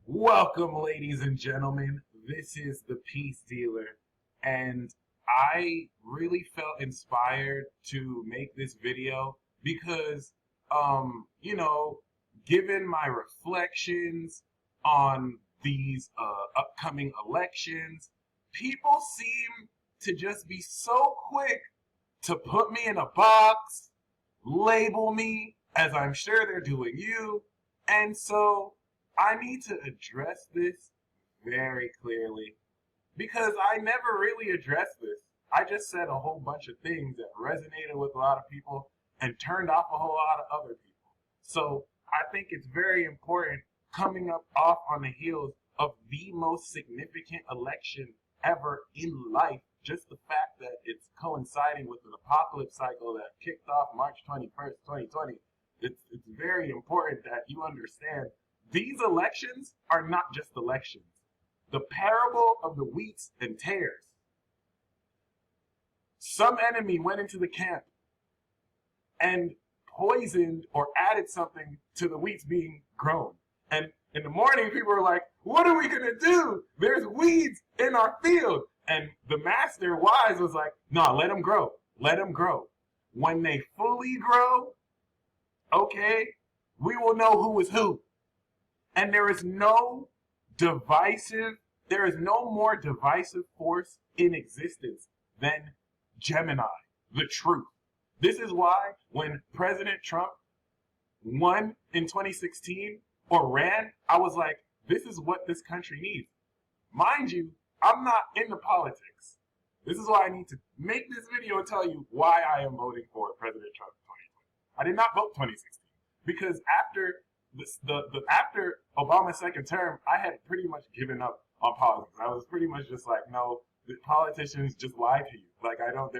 Welcome, ladies and gentlemen. This is the Peace Dealer, and I really felt inspired to make this video because, given my reflections on these upcoming elections, people seem to just be so quick to put me in a box, label me, as I'm sure they're doing you, and so I need to address this very clearly because I never really addressed this. I just said a whole bunch of things that resonated with a lot of people and turned off a whole lot of other people. So I think it's very important coming up off on the heels of the most significant election ever in life. Just the fact that it's coinciding with an apocalypse cycle that kicked off March 21st, 2020. It's very important that you understand these elections are not just elections. The parable of the wheats and tares. Some enemy went into the camp and poisoned or added something to the wheats being grown. And in the morning, people were like, what are we going to do? There's weeds in our field. And the master wise was like, no, let them grow. Let them grow. When they fully grow, okay, we will know who is who. And there is no more divisive force in existence than Gemini, the truth. This is why when President Trump won in 2016 or ran, I was like, this is what this country needs. Mind you, I'm not into politics. This is why I need to make this video and tell you why I am voting for President Trump in 2020. I did not vote 2016 because after Obama's second term, I had pretty much given up on politics. I was pretty much just like, no, the politicians just lie to you. Like I don't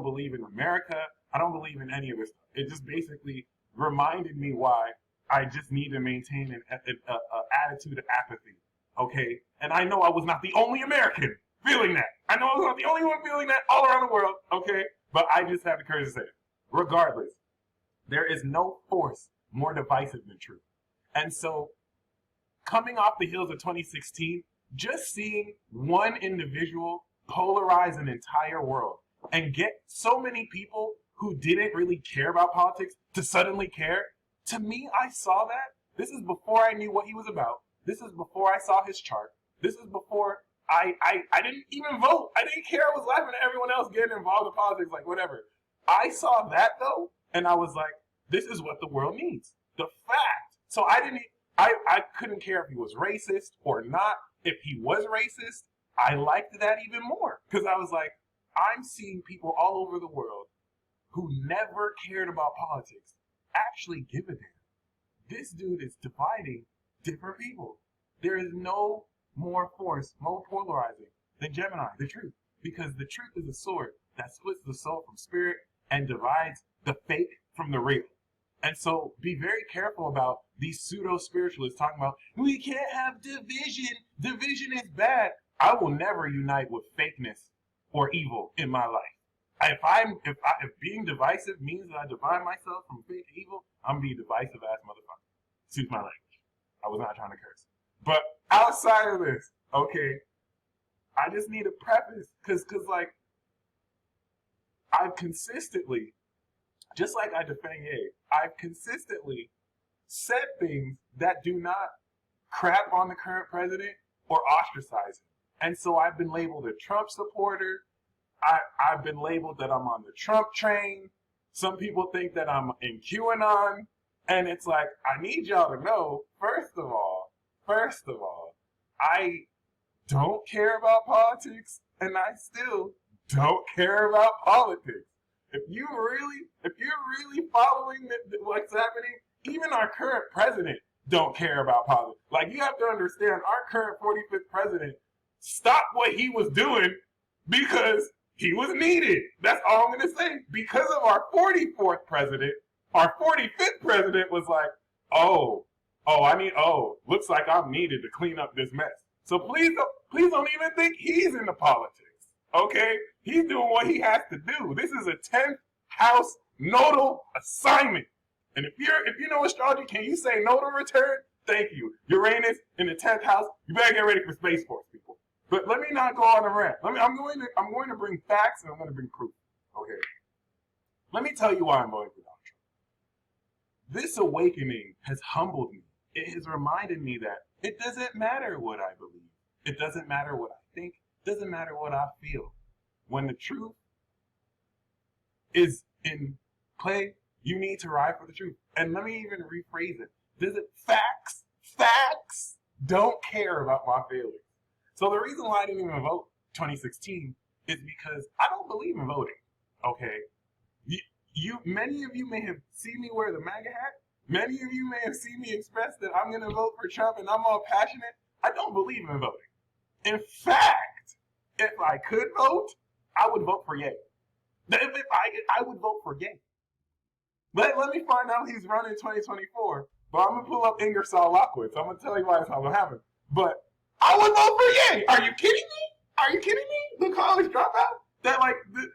believe in America. I don't believe in any of this stuff. It just basically reminded me why I just need to maintain an attitude of apathy. Okay, and I know I was not the only American feeling that. I know I was not the only one feeling that all around the world. Okay, but I just have the courage to say it. Regardless, there is no force more divisive than truth. And so, coming off the heels of 2016, just seeing one individual polarize an entire world and get so many people who didn't really care about politics to suddenly care, to me, I saw that. This is before I knew what he was about. This is before I saw his chart. This is before I didn't even vote. I didn't care. I was laughing at everyone else getting involved in politics, like whatever. I saw that though, and I was like, this is what the world needs. The fact. So I couldn't care if he was racist or not. If he was racist, I liked that even more. Because I was like, I'm seeing people all over the world who never cared about politics actually give a damn. This dude is dividing different people. There is no more force, more polarizing than Gemini, the truth. Because the truth is a sword that splits the soul from spirit and divides the fake from the real. And so be very careful about these pseudo-spiritualists talking about, we can't have division. Division is bad. I will never unite with fakeness or evil in my life. If being divisive means that I divide myself from fake evil, I'm being divisive ass motherfucker. Excuse my language. I was not trying to curse. But outside of this, okay, I just need a preface. Cause like, I've consistently, just like I defend Ye, I've consistently said things that do not crap on the current president or ostracize him. And so I've been labeled a Trump supporter. I've been labeled that I'm on the Trump train. Some people think that I'm in QAnon. And it's like, I need y'all to know, first of all, I don't care about politics, and I still don't care about politics. If you're really following what's happening, even our current president don't care about politics. Like, you have to understand, our current 45th president stopped what he was doing because he was needed. That's all I'm going to say. Because of our 44th president, our 45th president was like, looks like I'm needed to clean up this mess. So please don't even think he's into politics. Okay? He's doing what he has to do. This is a 10th house nodal assignment. And if you know astrology, can you say nodal return? Thank you. Uranus in the 10th house. You better get ready for Space Force, people. But let me not go on a rant. I'm going to bring facts and I'm going to bring proof. Okay. Let me tell you why I'm voting for Donald Trump. This awakening has humbled me. It has reminded me that it doesn't matter what I believe. It doesn't matter what I think. It doesn't matter what I feel. When the truth is in play, you need to ride for the truth. And let me even rephrase it. Facts don't care about my feelings. So the reason why I didn't even vote 2016 is because I don't believe in voting. Okay? Many of you may have seen me wear the MAGA hat. Many of you may have seen me express that I'm going to vote for Trump and I'm all passionate. I don't believe in voting. In fact, if I could vote, I would vote for Ye. If I would vote for Ye. Let me find out he's running 2024. But I'm going to pull up Ingersoll Lockwood. So I'm going to tell you why it's not going to happen. But I would vote for Ye. Are you kidding me? Are you kidding me? The college dropout? That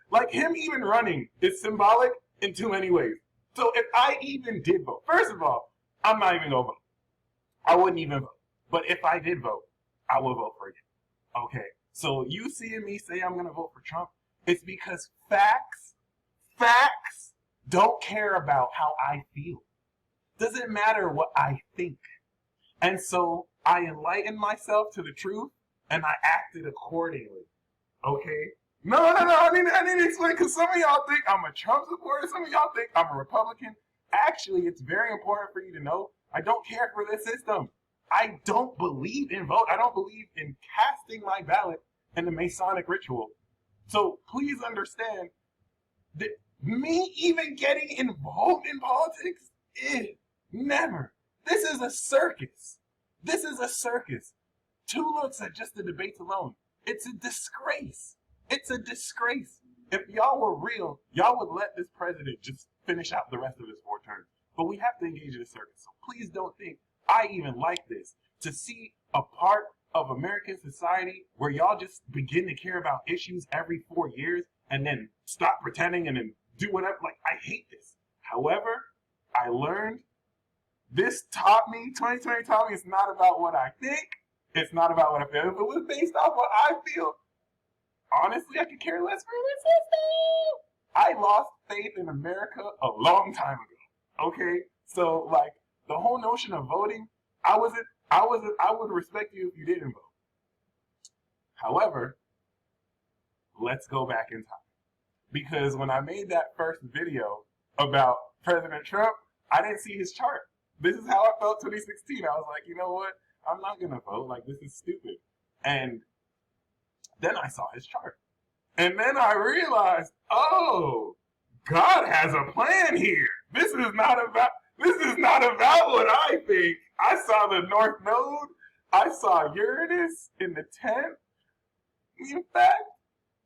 like him even running is symbolic in too many ways. So if I even did vote, first of all, I'm not even going to vote. I wouldn't even vote. But if I did vote, I would vote for Ye. Okay. So you seeing me say I'm going to vote for Trump, it's because facts don't care about how I feel. Doesn't matter what I think. And so I enlightened myself to the truth and I acted accordingly. Okay? No. I need to explain because some of y'all think I'm a Trump supporter. Some of y'all think I'm a Republican. Actually, it's very important for you to know I don't care for this system. I don't believe in vote. I don't believe in casting my ballot in the Masonic ritual. So please understand that me even getting involved in politics never. This is a circus. This is a circus. 2 looks at just the debates alone. It's a disgrace. It's a disgrace. If y'all were real, y'all would let this president just finish out the rest of his 4 terms. But we have to engage in a circus. So please don't think I even like this. To see a part of American society where y'all just begin to care about issues every 4 years and then stop pretending and then do whatever. Like, I hate this. However, I learned, this taught me, 2020 taught me it's not about what I think. It's not about what I feel. If it was based off what I feel, honestly, I could care less for this system. I lost faith in America a long time ago. Okay? So, like, the whole notion of voting, I would respect you if you didn't vote. However, let's go back in time. Because when I made that first video about President Trump, I didn't see his chart. This is how I felt 2016. I was like, you know what? I'm not going to vote. Like, this is stupid. And then I saw his chart. And then I realized, oh, God has a plan here. This is not about what I think. I saw the North Node. I saw Uranus in the 10th. In fact,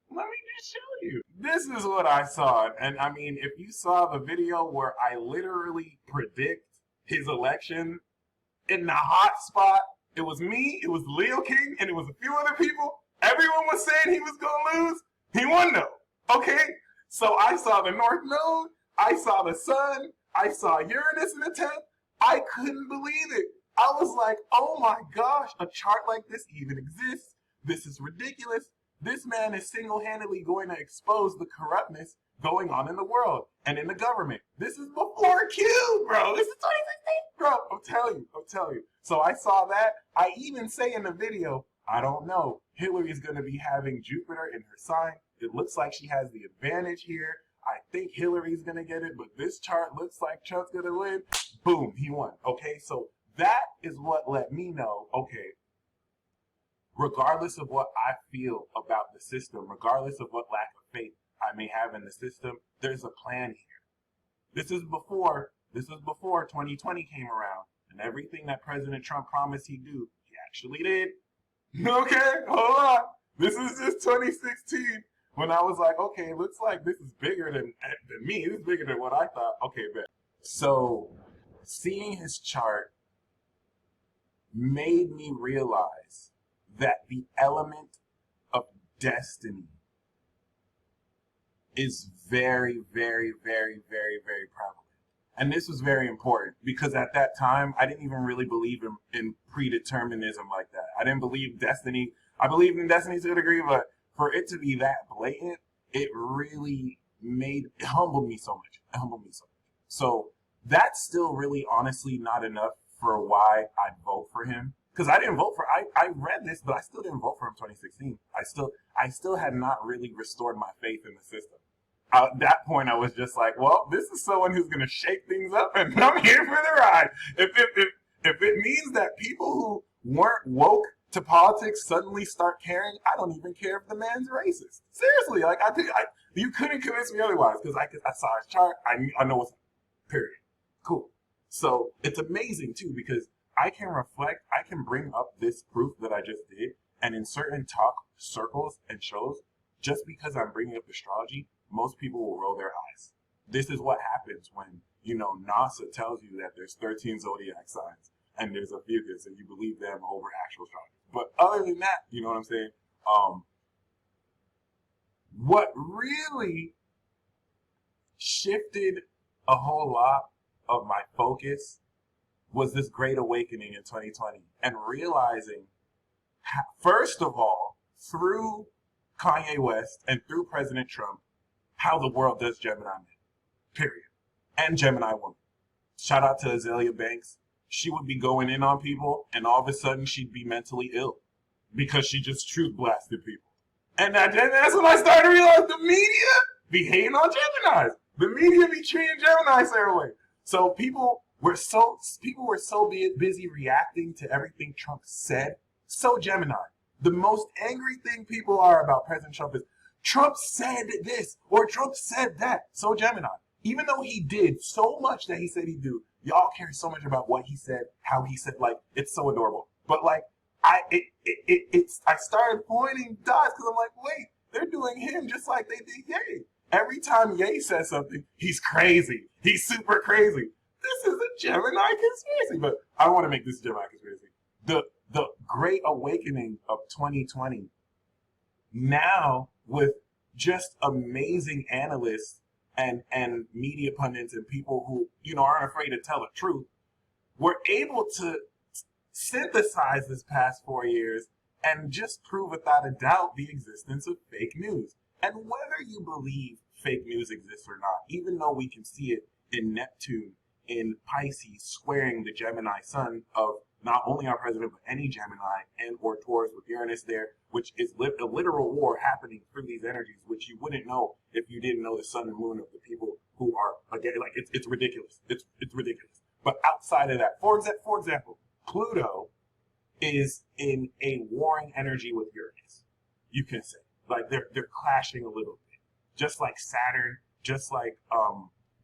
let me just show you. This is what I saw. And I mean, if you saw the video where I literally predict his election in the hot spot, it was me, it was Leo King, and it was a few other people. Everyone was saying he was going to lose. He won though. Okay? So I saw the North Node. I saw the sun. I saw Uranus in the 10th. I couldn't believe it. I was like, oh my gosh, a chart like this even exists. This is ridiculous. This man is single-handedly going to expose the corruptness going on in the world and in the government. This is before Q, bro. This is 2016, bro. I'm telling you. So I saw that. I even say in the video, I don't know. Hillary's going to be having Jupiter in her sign. It looks like she has the advantage here. I think Hillary's going to get it, but this chart looks like Trump's going to win. Boom, he won. Okay, so that is what let me know, okay, regardless of what I feel about the system, regardless of what lack of faith I may have in the system, there's a plan here. This is before 2020 came around, and everything that President Trump promised he'd do, he actually did. Okay, hold on. This is just 2016 when I was like, okay, it looks like this is bigger than me. This is bigger than what I thought. Okay, bet. So seeing his chart made me realize that the element of destiny is very, very, very, very, very prevalent. And this was very important because at that time, I didn't even really believe in predeterminism like that. I didn't believe destiny. I believed in destiny to a degree, but for it to be that blatant, it really it humbled me so much. It humbled me so much. So that's still really honestly not enough for why I'd vote for him. Because I didn't vote for, I read this, but I still didn't vote for him in 2016. I still had not really restored my faith in the system. At that point, I was just like, well, this is someone who's going to shake things up, and I'm here for the ride. If it means that people who weren't woke to politics suddenly start caring, I don't even care if the man's racist. Seriously, like you couldn't convince me otherwise because I saw his chart. I know what's period. Cool. So it's amazing too because I can reflect. I can bring up this proof that I just did, and in certain talk circles and shows, just because I'm bringing up astrology, most people will roll their eyes. This is what happens when, NASA tells you that there's 13 zodiac signs and there's a fucus and you believe them over actual astrology. But other than that, you know what I'm saying? What really shifted a whole lot of my focus was this great awakening in 2020 and realizing, first of all, through Kanye West and through President Trump, how the world does Gemini men, period. And Gemini women. Shout out to Azalea Banks. She would be going in on people, and all of a sudden she'd be mentally ill because she just truth blasted people. And that's when I started to realize the media be hating on Geminis. The media be treating Gemini certain way. So people were so busy reacting to everything Trump said. So Gemini. The most angry thing people are about President Trump is Trump said this or Trump said that. So Gemini. Even though he did so much that he said he'd do, y'all care so much about what he said, how he said, like, it's so adorable. But like, I started pointing dots because I'm like, wait, they're doing him just like they did Ye. Every time Ye says something, he's crazy. He's super crazy. This is a Gemini conspiracy. But I don't want to make this a Gemini conspiracy. The great awakening of 2020, now with just amazing analysts and media pundits and people who, aren't afraid to tell the truth, were able to synthesize this past 4 years and just prove without a doubt the existence of fake news. And whether you believe fake news exists or not, even though we can see it in Neptune, in Pisces, squaring the Gemini sun of not only our president, but any Gemini and or Taurus with Uranus there, which is a literal war happening through these energies, which you wouldn't know if you didn't know the sun and moon of the people who are, again, like, it's ridiculous. It's ridiculous. But outside of that, for example, Pluto is in a warring energy with Uranus, you can say. Like, they're clashing a little bit. Just like Saturn, just like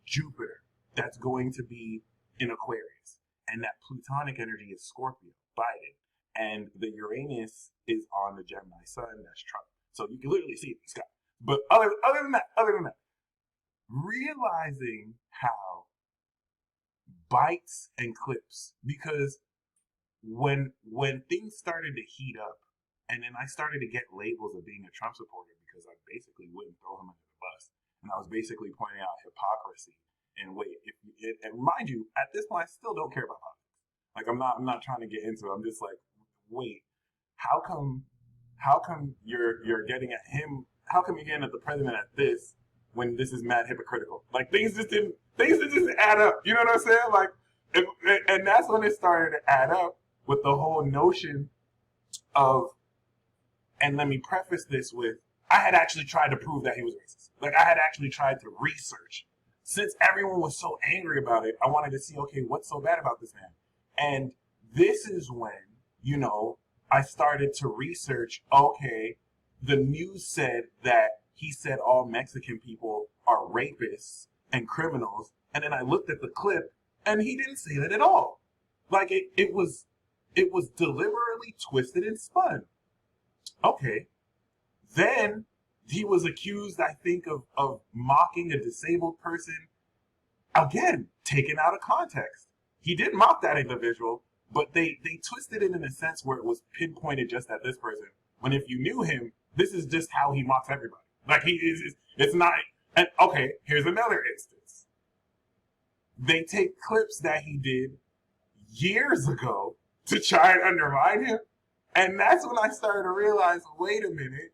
Jupiter, that's going to be in Aquarius. And that Plutonic energy is Scorpio, Biden. And the Uranus is on the Gemini sun, that's Trump. So you can literally see it in the sky. But other than that, realizing how bites and clips, because when things started to heat up, and then I started to get labels of being a Trump supporter because I basically wouldn't throw him under the bus. And I was basically pointing out hypocrisy. And wait, and mind you, at this point, I still don't care about politics. Like, I'm not trying to get into it. I'm just like, wait, how come you're getting at him? How come you're getting at the president at this when this is mad hypocritical? Like, things just didn't add up. You know what I'm saying? Like, and that's when it started to add up with the whole notion of. And let me preface this with, I had actually tried to prove that he was racist. Like, I had actually tried to research. Since everyone was so angry about it, I wanted to see, okay, what's so bad about this man? And this is when, I started to research, okay, the news said that he said all Mexican people are rapists and criminals. And then I looked at the clip and he didn't say that at all. Like, it was deliberately twisted and spun. Okay. Then he was accused, I think, of mocking a disabled person. Again, taken out of context. He didn't mock that individual, but they twisted it in a sense where it was pinpointed just at this person. When if you knew him, this is just how he mocks everybody. Like, it's not. And okay, here's another instance. they take clips that he did years ago to try and undermine him. And that's when I started to realize, wait a minute,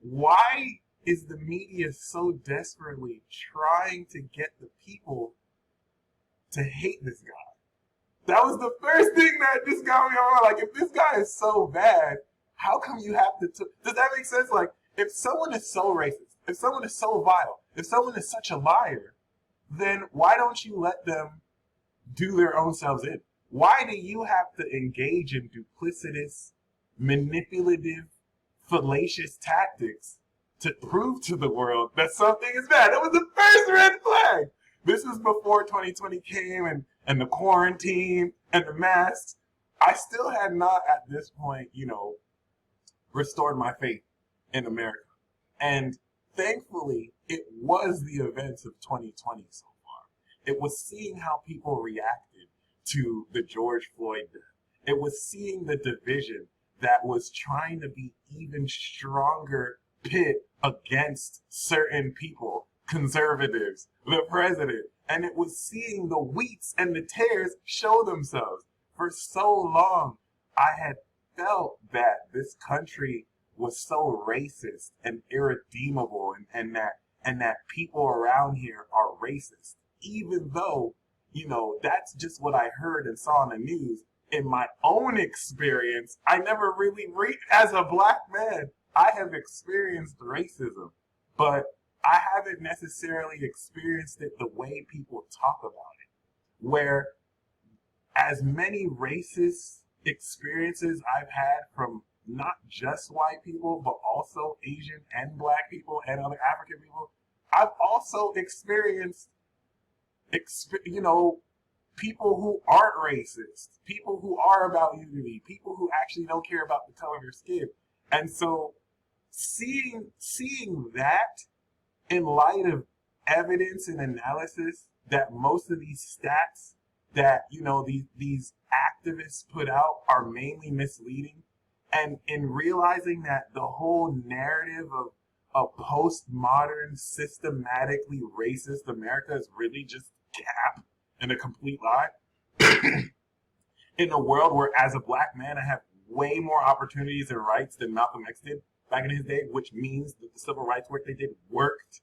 why is the media so desperately trying to get the people to hate this guy? That was the first thing that just got me on. Like, if this guy is so bad, how come you have to... Does that make sense? Like, if someone is so racist, if someone is so vile, if someone is such a liar, then why don't you let them do their own selves in? Why do you have to engage in duplicitous, manipulative, fallacious tactics to prove to the world that something is bad? That was the first red flag. This was before 2020 came and the quarantine and the masks. I still had not at this point, restored my faith in America. And thankfully, it was the events of 2020 so far. It was seeing how people reacted to the George Floyd death. It was seeing the division that was trying to be even stronger pit against certain people, conservatives, the president. And it was seeing the wheats and the tares show themselves. For so long, I had felt that this country was so racist and irredeemable, and that people around here are racist. Even though, that's just what I heard and saw on the news. In my own experience, I never really, as a black man, I have experienced racism, but I haven't necessarily experienced it the way people talk about it. Where as many racist experiences I've had from not just white people, but also Asian and black people and other African people, I've also experienced, people who aren't racist, people who are about unity, people who actually don't care about the color of your skin. And so seeing that in light of evidence and analysis that most of these stats that, these activists put out are mainly misleading, and in realizing that the whole narrative of a postmodern, systematically racist America is really just cap and a complete lie. In a world where, as a black man, I have way more opportunities and rights than Malcolm X did back in his day, which means that the civil rights work they did worked.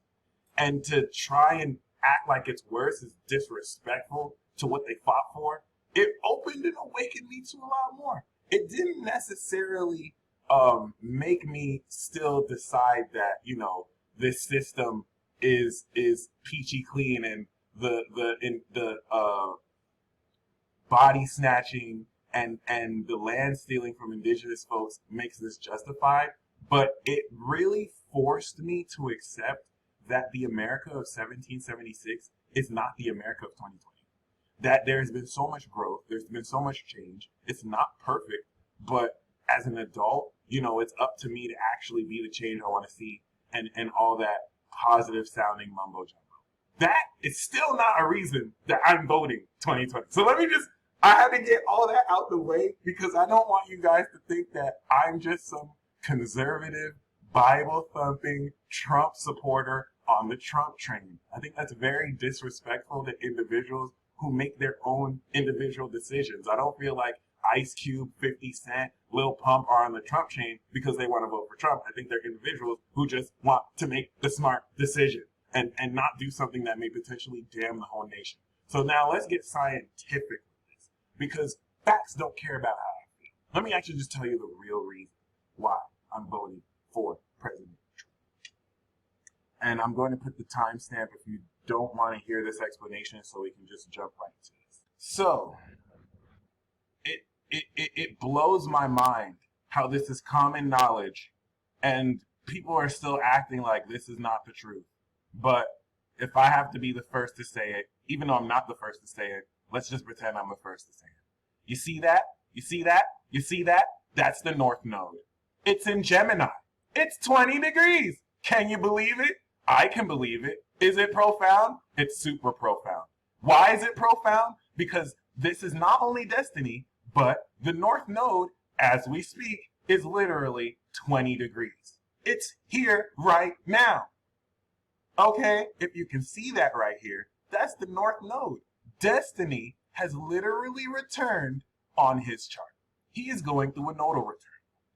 And to try and act like it's worse is disrespectful to what they fought for. It opened and awakened me to a lot more. It didn't necessarily make me still decide that, this system is peachy clean, and the body snatching and the land stealing from indigenous folks makes this justified. But it really forced me to accept that the America of 1776 is not the America of 2020. That there's been so much growth, there's been so much change. It's not perfect, but as an adult, it's up to me to actually be the change I want to see, and all that positive sounding mumbo jumbo. That is still not a reason that I'm voting 2020. So I had to get all that out the way, because I don't want you guys to think that I'm just some conservative, Bible-thumping Trump supporter on the Trump train. I think that's very disrespectful to individuals who make their own individual decisions. I don't feel like Ice Cube, 50 Cent, Lil Pump are on the Trump chain because they want to vote for Trump. I think they're individuals who just want to make the smart decision and not do something that may potentially damn the whole nation. So now let's get scientific with this, because facts don't care about how I feel. Let me actually just tell you the real reason why I'm voting for President Trump. And I'm going to put the timestamp if you don't want to hear this explanation, so we can just jump right to this. So, it blows my mind how this is common knowledge and people are still acting like this is not the truth. But if I have to be the first to say it, even though I'm not the first to say it, let's just pretend I'm the first to say it. You see that? You see that? You see that? That's the North Node. It's in Gemini. It's 20 degrees. Can you believe it? I can believe it. Is it profound? It's super profound. Why is it profound? Because this is not only destiny, but the North Node, as we speak, is literally 20 degrees. It's here right now. Okay, if you can see that right here, that's the North Node. Destiny has literally returned on his chart. He is going through a nodal return.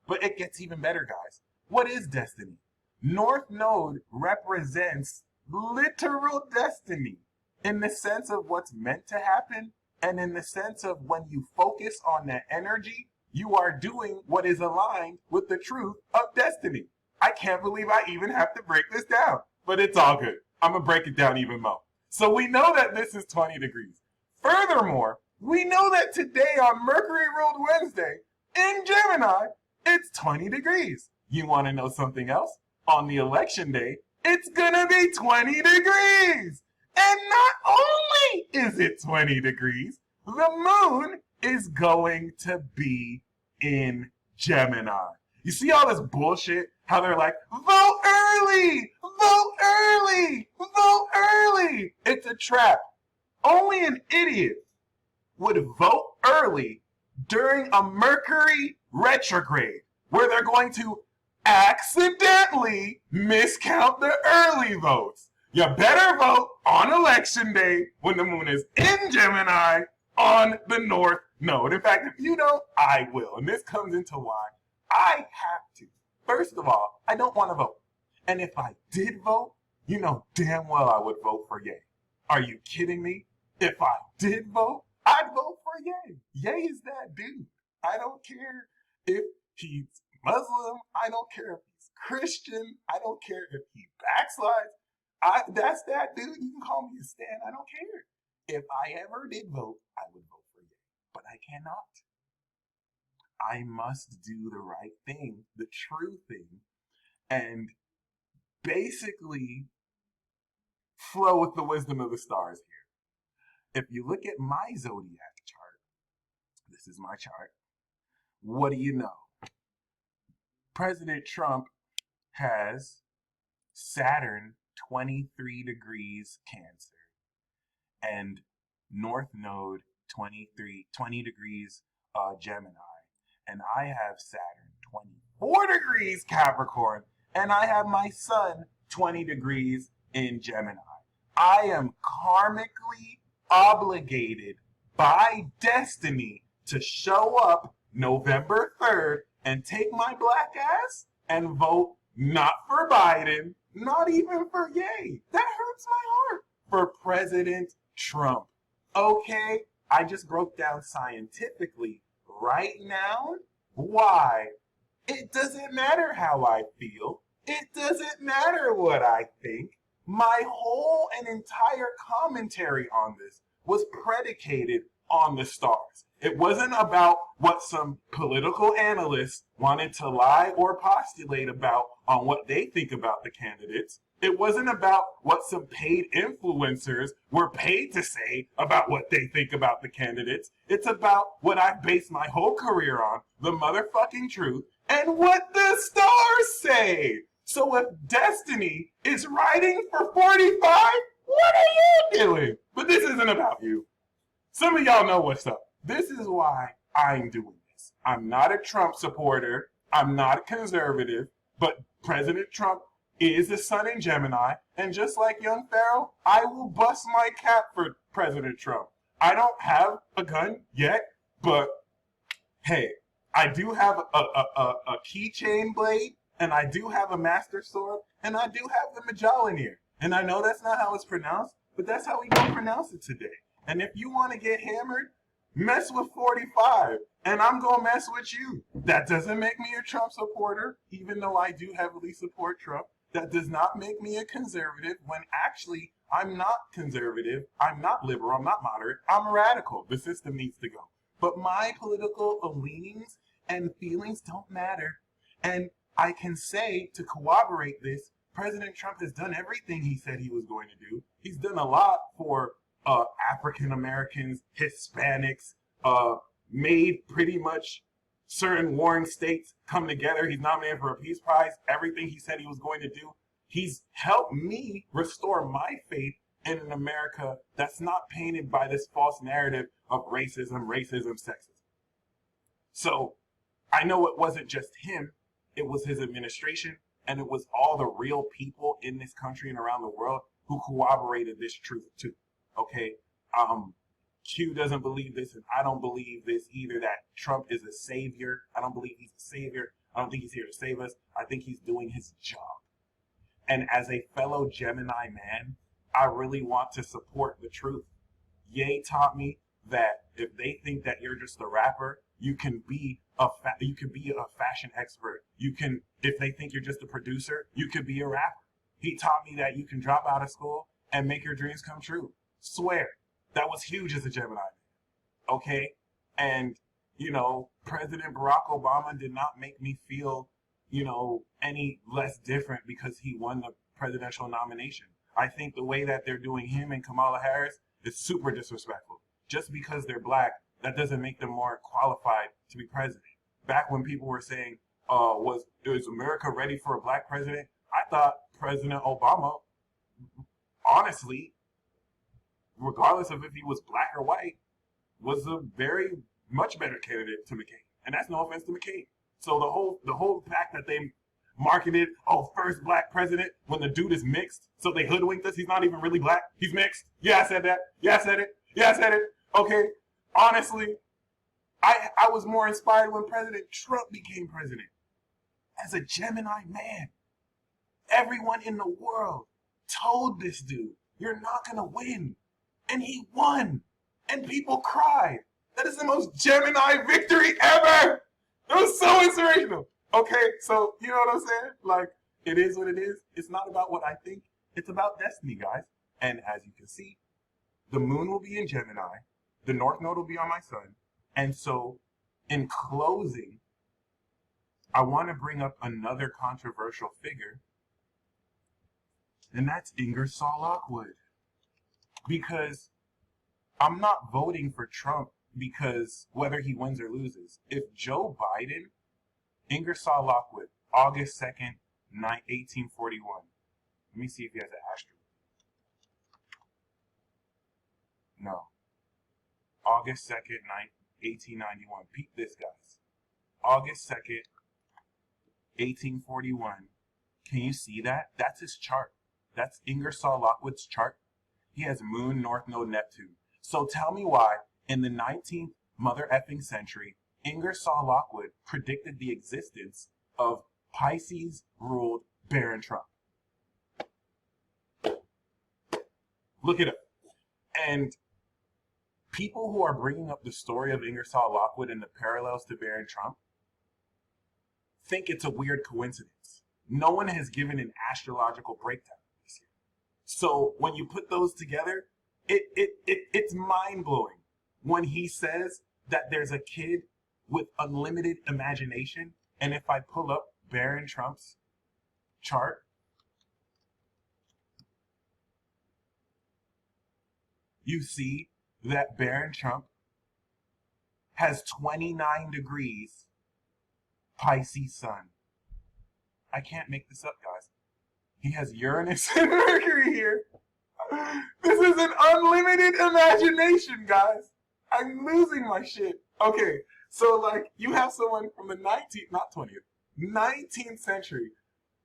But it gets even better, guys. What is destiny? North Node represents literal destiny in the sense of what's meant to happen, and in the sense of when you focus on that energy, you are doing what is aligned with the truth of destiny. I can't believe I even have to break this down, but it's all good. I'm going to break it down even more. So we know that this is 20 degrees. Furthermore, we know that today on Mercury ruled Wednesday in Gemini, it's 20 degrees. You want to know something else? On the election day, it's going to be 20 degrees. And not only is it 20 degrees, the moon is going to be in Gemini. You see all this bullshit? How they're like, vote early, vote early, vote early. It's a trap. Only an idiot would vote early during a Mercury retrograde where they're going to accidentally miscount the early votes. You better vote on election day when the moon is in Gemini on the North Node. In fact, if you don't, I will. And this comes into why I have to. First of all, I don't want to vote. And if I did vote, you know damn well I would vote for yay. Are you kidding me? If I did vote, I'd vote for yay. Yay is that dude. I don't care if he's Muslim. I don't care if he's Christian. I don't care if he backslides. That's that dude. You can call me a stan. I don't care. If I ever did vote, I would vote for yay. But I cannot. I must do the right thing, the true thing, and basically flow with the wisdom of the stars here. If you look at my zodiac chart, this is my chart, what do you know? President Trump has Saturn 23 degrees Cancer and North Node 20 degrees Gemini. And I have Saturn 24 degrees Capricorn, and I have my Sun 20 degrees in Gemini. I am karmically obligated by destiny to show up November 3rd and take my black ass and vote not for Biden, not even for yay. That hurts my heart. For President Trump. Okay, I just broke down scientifically right now why it doesn't matter how I feel. It doesn't matter what I think. My whole and entire commentary on this was predicated on the stars. It wasn't about what some political analysts wanted to lie or postulate about on what they think about the candidates. It wasn't about what some paid influencers were paid to say about what they think about the candidates. It's about what I've based my whole career on, the motherfucking truth, and what the stars say. So if destiny is riding for 45, what are you doing? But this isn't about you. Some of y'all know what's up. This is why I'm doing this. I'm not a Trump supporter. I'm not a conservative, but President Trump is the sun in Gemini, and just like young Pharaoh, I will bust my cap for President Trump. I don't have a gun yet, but hey, I do have a keychain blade, and I do have a master sword, and I do have the Magellanir. And I know that's not how it's pronounced, but that's how we don't pronounce it today. And if you want to get hammered, mess with 45, and I'm going to mess with you. That doesn't make me a Trump supporter, even though I do heavily support Trump. That does not make me a conservative when actually I'm not conservative, I'm not liberal, I'm not moderate, I'm radical. The system needs to go. But my political leanings and feelings don't matter. And I can say, to corroborate this, President Trump has done everything he said he was going to do. He's done a lot for African Americans, Hispanics, made pretty much certain warring states come together. He's nominated for a peace prize. Everything he said he was going to do. He's helped me restore my faith in an America that's not painted by this false narrative of racism, sexism. So I know it wasn't just him. It was his administration. And it was all the real people in this country and around the world who corroborated this truth too. Okay? Q doesn't believe this, and I don't believe this either, that Trump is a savior. I don't believe he's a savior. I don't think he's here to save us. I think he's doing his job. And as a fellow Gemini man, I really want to support the truth. Ye taught me that if they think that you're just a rapper, you can be a fashion expert. You can, if they think you're just a producer, you could be a rapper. He taught me that you can drop out of school and make your dreams come true. Swear. That was huge as a Gemini man. Okay? And, you know, President Barack Obama did not make me feel, you know, any less different because he won the presidential nomination. I think the way that they're doing him and Kamala Harris is super disrespectful. Just because they're black, that doesn't make them more qualified to be president. Back when people were saying, is America ready for a black president? I thought President Obama, honestly, regardless of if he was black or white, was a very much better candidate to McCain. And that's no offense to McCain. So the whole fact that they marketed, first black president when the dude is mixed, so they hoodwinked us, he's not even really black, he's mixed. Yeah, I said that. Yeah, I said it. Yeah, I said it. Okay, honestly, I was more inspired when President Trump became president. As a Gemini man, everyone in the world told this dude, you're not going to win. And he won. And people cried. That is the most Gemini victory ever. It was so inspirational. Okay, so you know what I'm saying? Like, it is what it is. It's not about what I think. It's about destiny, guys. And as you can see, the moon will be in Gemini. The North Node will be on my sun. And so, in closing, I want to bring up another controversial figure. And that's Ingersoll Lockwood. Because I'm not voting for Trump because whether he wins or loses. If Joe Biden, Ingersoll Lockwood, August 2nd, 1841. Let me see if he has an asteroid. No. August 2nd, 1891. Peep this, guys. August 2nd, 1841. Can you see that? That's his chart. That's Ingersoll Lockwood's chart. He has Moon, North Node, Neptune. So tell me why, in the 19th mother effing century, Ingersoll Lockwood predicted the existence of Pisces-ruled Baron Trump. Look it up. And people who are bringing up the story of Ingersoll Lockwood and the parallels to Baron Trump think it's a weird coincidence. No one has given an astrological breakdown. So when you put those together, it's mind-blowing when he says that there's a kid with unlimited imagination. And if I pull up Baron Trump's chart, you see that Baron Trump has 29 degrees Pisces sun. I can't make this up, guys. He has Uranus and Mercury here. This is an unlimited imagination, guys. I'm losing my shit. Okay, so like you have someone from the 19th century,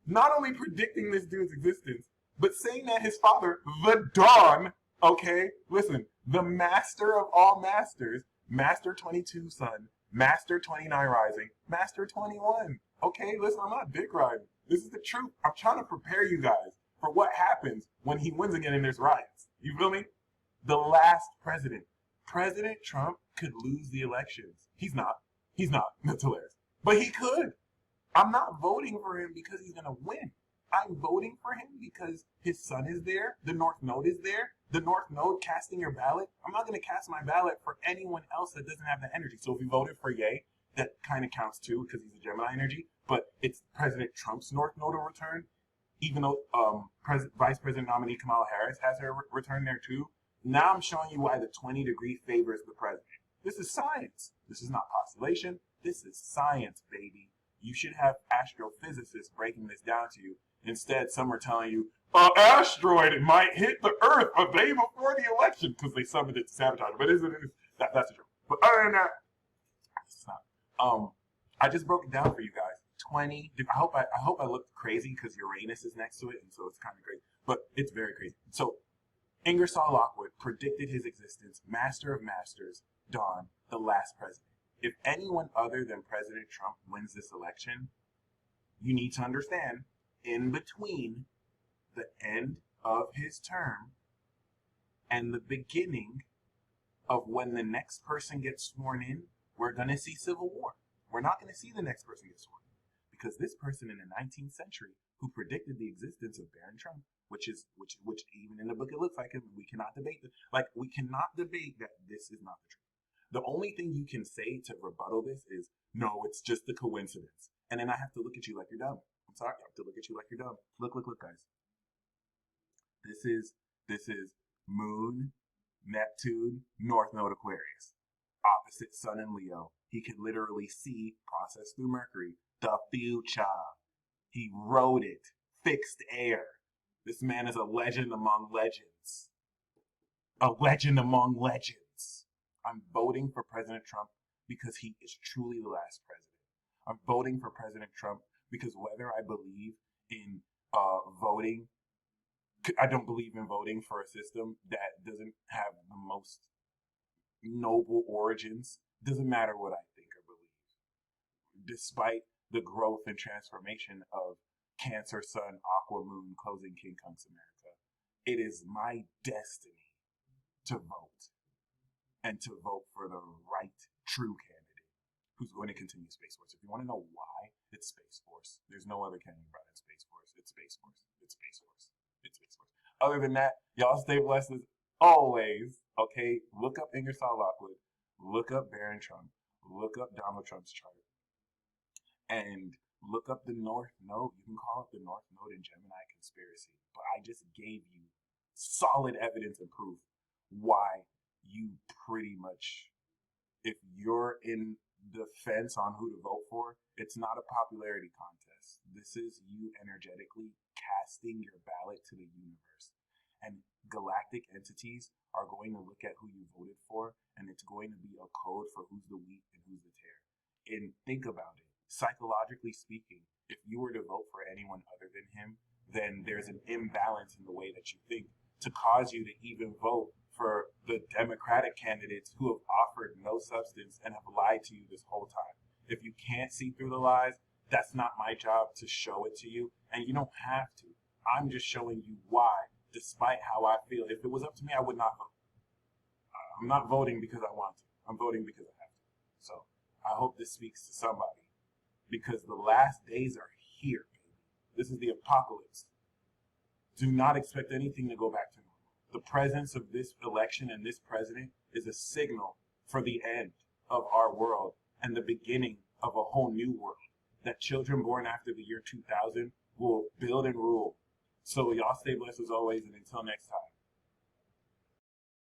not only predicting this dude's existence, but saying that his father, the Dawn, okay, listen, the master of all masters, Master 22 Sun, Master 29 Rising, Master 21. Okay, listen, I'm not dick riding. This is the truth. I'm trying to prepare you guys for what happens when he wins again and there's riots. You feel me? The last president. President Trump could lose the elections. He's not. He's not. That's hilarious. But he could. I'm not voting for him because he's going to win. I'm voting for him because his sun is there. The North Node is there. The North Node casting your ballot. I'm not going to cast my ballot for anyone else that doesn't have the energy. So if you voted for Ye, that kind of counts too because he's a Gemini energy. But it's President Trump's North Node will return, even though Vice President nominee Kamala Harris has her return there too. Now I'm showing you why the 20 degree favors the president. This is science. This is not postulation. This is science, baby. You should have astrophysicists breaking this down to you. Instead, some are telling you, an asteroid might hit the Earth a day before the election because they summoned it to sabotage it. But that's the truth. But other than that, it's not. I just broke it down for you guys. 20. I hope I looked crazy because Uranus is next to it, and so it's kind of crazy. But it's very crazy. So Ingersoll Lockwood predicted his existence, master of masters, Don, the last president. If anyone other than President Trump wins this election, you need to understand, in between the end of his term and the beginning of when the next person gets sworn in, we're going to see civil war. We're not going to see the next person get sworn in because this person in the 19th century who predicted the existence of Baron Trump, which even in the book it looks like him, we cannot debate this. Like, we cannot debate that this is not the truth. The only thing you can say to rebuttal this is, no, it's just a coincidence. And then I have to look at you like you're dumb. I'm sorry, I have to look at you like you're dumb. Look, guys. This is Moon, Neptune, North Node Aquarius, opposite Sun and Leo. He could literally see, process through Mercury, the future. He wrote it, fixed air. This man is a legend among legends. A legend among legends. I'm voting for President Trump because he is truly the last president. I'm voting for President Trump because whether I believe in voting, I don't believe in voting for a system that doesn't have the most noble origins. Doesn't matter what I think or believe. Despite the growth and transformation of Cancer, Sun, Aqua, Moon, closing King Kunks America, it is my destiny to vote and to vote for the right, true candidate who's going to continue Space Force. If you want to know why, it's Space Force. There's no other candidate rather than Space Force. It's Space Force. It's Space Force. It's Space Force. Other than that, y'all stay blessed as always. Okay, look up Ingersoll Lockwood. Look up Baron Trump. Look up Donald Trump's chart. And look up the North Node. You can call it the North Node in Gemini conspiracy. But I just gave you solid evidence and proof why you pretty much, if you're in the fence on who to vote for, it's not a popularity contest. This is you energetically casting your ballot to the universe. And galactic entities are going to look at who you voted for, and it's going to be a code for who's the wheat and who's the tare. And think about it. Psychologically speaking, if you were to vote for anyone other than him, then there's an imbalance in the way that you think to cause you to even vote for the Democratic candidates who have offered no substance and have lied to you this whole time. If you can't see through the lies, that's not my job to show it to you, and you don't have to. I'm just showing you why, despite how I feel. If it was up to me, I would not vote. I'm not voting because I want to. I'm voting because I have to. So I hope this speaks to somebody, because the last days are here, baby. This is the apocalypse. Do not expect anything to go back to normal. The presence of this election and this president is a signal for the end of our world and the beginning of a whole new world that children born after the year 2000 will build and rule. So y'all stay blessed as always, and until next time.